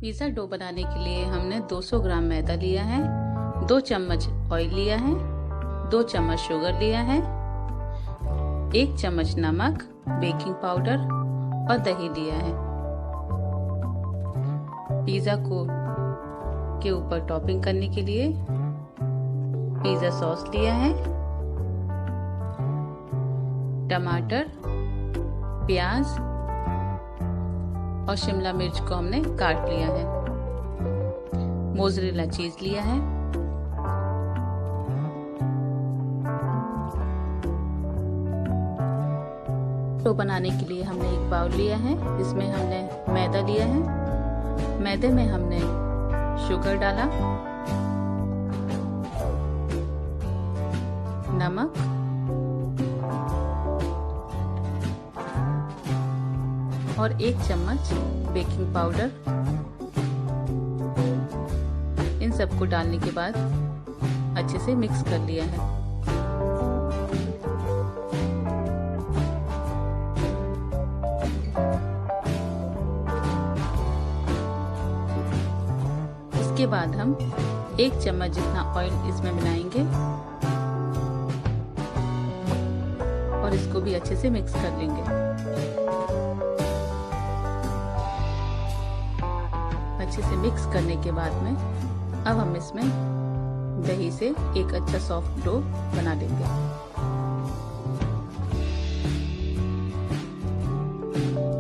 Pizza dough बनाने के लिए हमने 200 ग्राम मैदा लिया है, 2 चम्मच ऑयल लिया है, 2 चम्मच शुगर लिया है, 1 चम्मच नमक, बेकिंग पाउडर और दही लिया है। पिज़्ज़ा को के ऊपर टॉपिंग करने के लिए पिज़्ज़ा सॉस लिया है, टमाटर, प्याज और शिमला मिर्च को हमने काट लिया है, मोज़रेला चीज लिया है, डो बनाने के लिए हमने एक बाउल लिया है, इसमें हमने मैदा लिया है, मैदे में हमने शुगर डाला, नमक, और 1 चम्मच बेकिंग पाउडर। इन सबको डालने के बाद अच्छे से मिक्स कर लिया है। इसके बाद हम 1 चम्मच जितना ऑयल इसमें मिलाएंगे और इसको भी अच्छे से मिक्स कर लेंगे। अच्छे से मिक्स करने के बाद में अब हम इसमें दही से एक अच्छा सॉफ्ट डो बना लेंगे।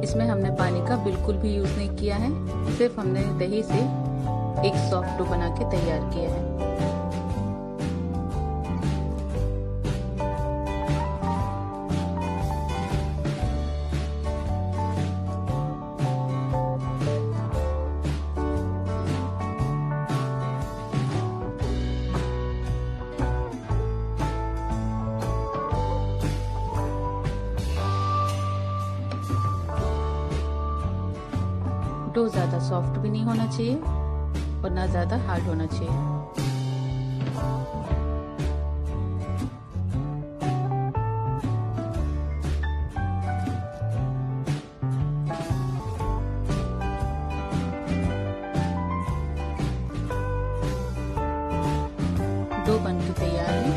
इसमें हमने पानी का बिल्कुल भी यूज नहीं किया है, सिर्फ हमने दही से एक सॉफ्ट डो बना के तैयार किया है। डो ज़्यादा सॉफ्ट भी नहीं होना चाहिए और ना ज़्यादा हार्ड होना चाहिए। डो बनके तैयार है।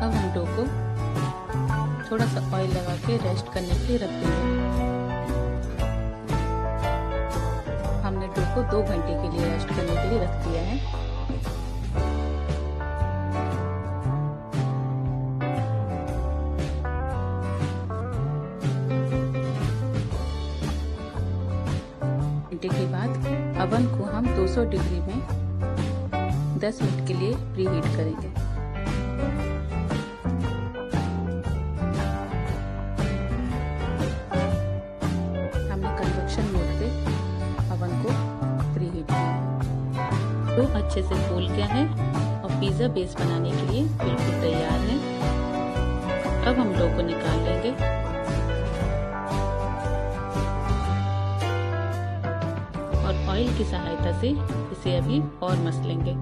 अब हम डो को थोड़ा सा ऑयल लगा के रेस्ट करने के लिए रख देंगे। हमने डो को 2 घंटे के लिए रेस्ट करने के लिए रख दिया है। घंटे के बाद अवन को हम 200 डिग्री में 10 मिनट के लिए प्रीहीट करेंगे। तो अच्छे से फूल गया है और पिज़्ज़ा बेस बनाने के लिए बिल्कुल तैयार है। अब हम डो को निकाल लेंगे और ऑयल की सहायता से इसे अभी और मसलेंगे।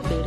प्लेट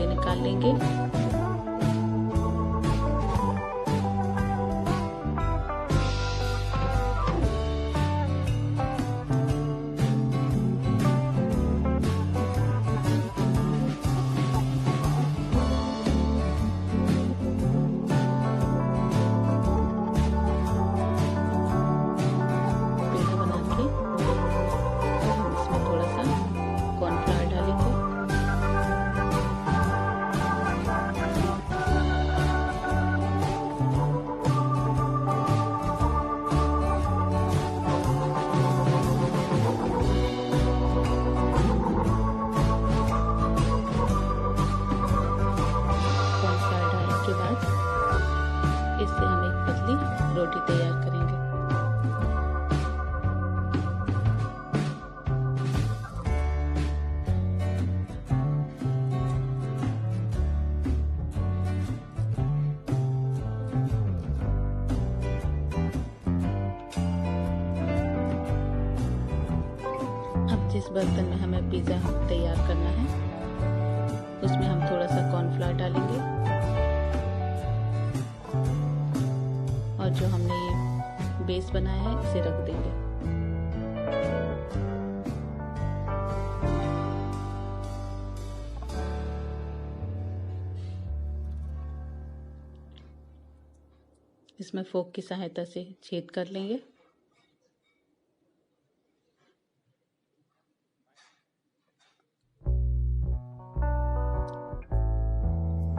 अब जिस बर्तन में हमें पिज़्ज़ा तैयार करना है उसमें हम थोड़ा सा कॉर्नफ्लावर डालेंगे और जो हमने ये बेस बनाया है इसे रख देंगे। इसमें फोक की सहायता से छेद कर लेंगे।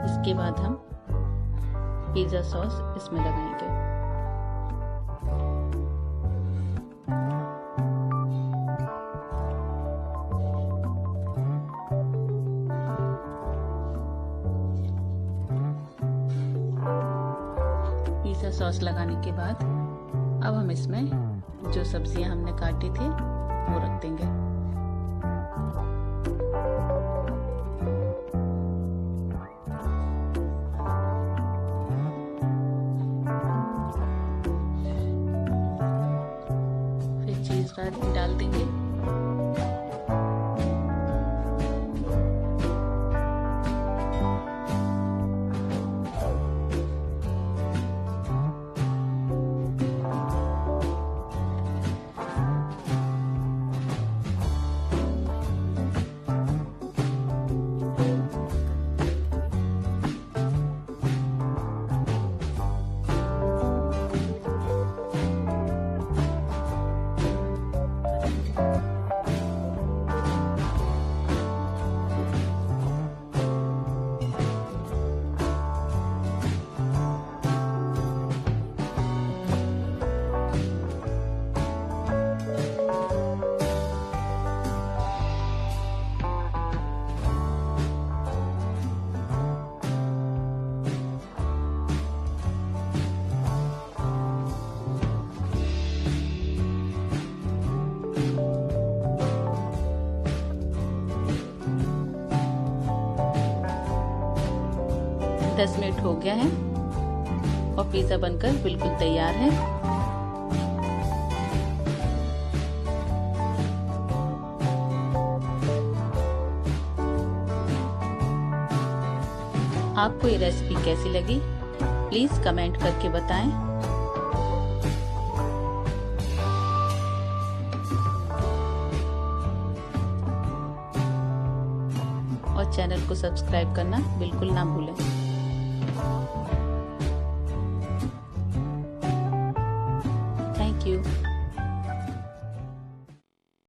इसके बाद हम पिज़्ज़ा सॉस इसमें लगाएंगे। पिज़्ज़ा सॉस लगाने के बाद अब हम इसमें जो सब्जियां हमने काटी थी वो रख देंगे। डाल देंगे। दस मिनट हो गया है और पिज़्ज़ा बनकर बिल्कुल तैयार है। आपको ये रेसिपी कैसी लगी प्लीज कमेंट करके बताएं। और चैनल को सब्सक्राइब करना बिल्कुल ना भूलें।